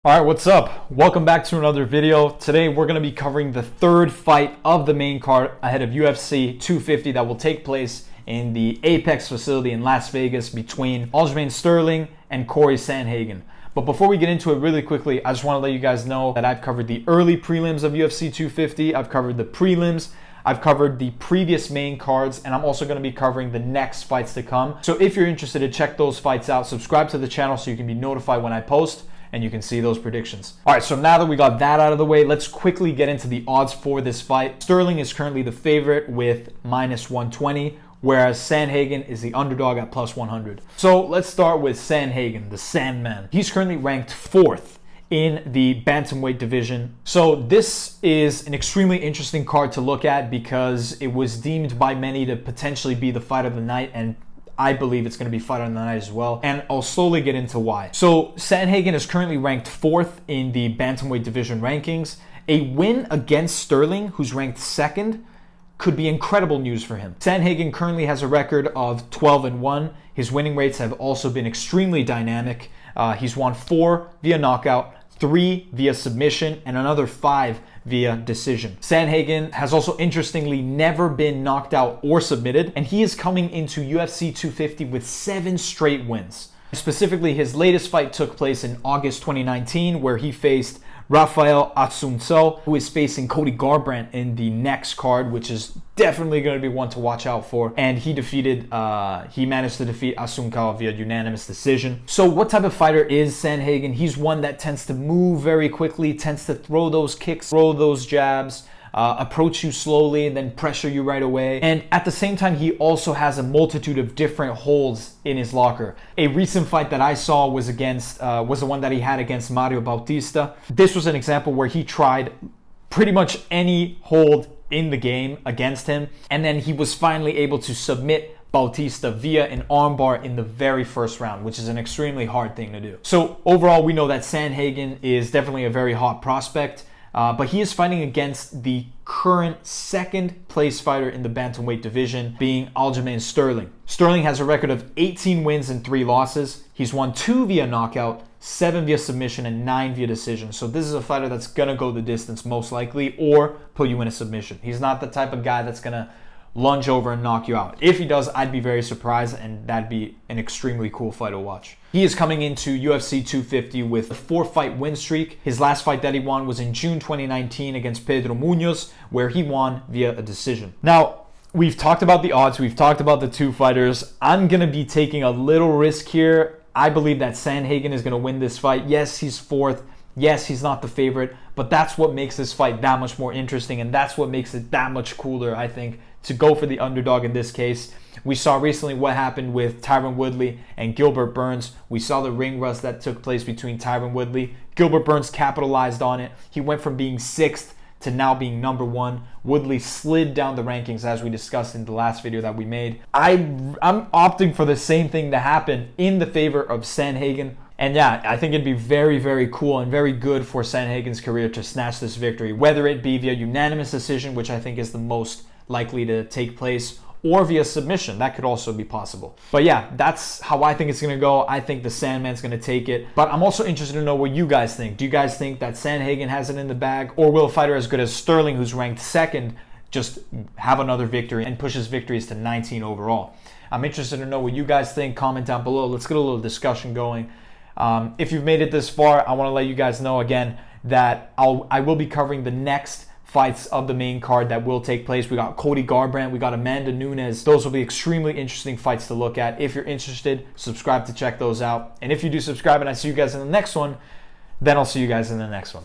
All right, what's up? Welcome back to another video. Today we're going to be covering the third fight of the main card ahead of UFC 250 that will take place in the Apex facility in Las Vegas between Aljamain Sterling and Cory Sandhagen. But before we get into it really quickly, I just want to let you guys know that I've covered the early prelims of UFC 250, I've covered the prelims, I've covered the previous main cards, and I'm also going to be covering the next fights to come. So if you're interested to check those fights out, subscribe to the channel so you can be notified when I post and you can see those predictions. All right, so now that we got that out of the way, let's quickly get into the odds for this fight. Sterling is currently the favorite with -120, whereas Sandhagen is the underdog at +100. So let's start with Sandhagen, the Sandman. He's currently ranked 4th in the bantamweight division. So this is an extremely interesting card to look at because it was deemed by many to potentially be the fight of the night, and I believe it's going to be fight of the night as well, and I'll slowly get into why. So Sandhagen is currently ranked 4th in the bantamweight division rankings. A win against Sterling, who's ranked 2nd, could be incredible news for him. Sandhagen currently has a record of 12-1. His winning rates have also been extremely dynamic. He's won 4 via knockout, 3 via submission, and another 5 via decision. Sandhagen has also interestingly never been knocked out or submitted, and he is coming into UFC 250 with 7 straight wins. Specifically, his latest fight took place in August 2019, where he faced Rafael Assunção, who is facing Cody Garbrandt in the next card, which is definitely going to be one to watch out for. And he managed to defeat Assunção via unanimous decision. So what type of fighter is Sandhagen? He's one that tends to move very quickly, tends to throw those kicks, throw those jabs, approach you slowly and then pressure you right away. And at the same time, he also has a multitude of different holds in his locker. A recent fight that I saw was the one that he had against Mario Bautista. This was an example where he tried pretty much any hold in the game against him, and then he was finally able to submit Bautista via an armbar in the very first round, which is an extremely hard thing to do. So overall, we know that Sandhagen is definitely a very hot prospect. But he is fighting against the current 2nd place fighter in the bantamweight division, being Aljamain Sterling. Sterling has a record of 18 wins and 3 losses. He's won 2 via knockout, 7 via submission, and 9 via decision. So this is a fighter that's going to go the distance most likely, or put you in a submission. He's not the type of guy that's going to lunge over and knock you out. If he does, I'd be very surprised, and that'd be an extremely cool fight to watch. He is coming into UFC 250 with a 4-fight win streak. His last fight that he won was in June 2019 against Pedro Munoz, where he won via a decision. Now, we've talked about the odds, we've talked about the 2 fighters. I'm going to be taking a little risk here. I believe that Sandhagen is going to win this fight. Yes, he's 4th. Yes, he's not the favorite, but that's what makes this fight that much more interesting, and that's what makes it that much cooler, I think, to go for the underdog in this case. We saw recently what happened with Tyron Woodley and Gilbert Burns. We saw the ring rust that took place between Tyron Woodley. Gilbert Burns capitalized on it. He went from being 6th to now being number 1. Woodley slid down the rankings, as we discussed in the last video that we made. I'm opting for the same thing to happen in the favor of Sandhagen. And yeah, I think it'd be very, very cool and very good for Sandhagen's career to snatch this victory, whether it be via unanimous decision, which I think is the most likely to take place, or via submission. That could also be possible. But yeah, that's how I think it's going to go. I think the Sandman's going to take it. But I'm also interested to know what you guys think. Do you guys think that Sandhagen has it in the bag? Or will a fighter as good as Sterling, who's ranked 2nd, just have another victory and push his victories to 19 overall? I'm interested to know what you guys think. Comment down below. Let's get a little discussion going. If you've made it this far, I want to let you guys know again that I will be covering the next fights of the main card that will take place. We got Cody Garbrandt, we got Amanda Nunes. Those will be extremely interesting fights to look at. If you're interested, subscribe to check those out. And if you do subscribe and I see you guys in the next one, then I'll see you guys in the next one.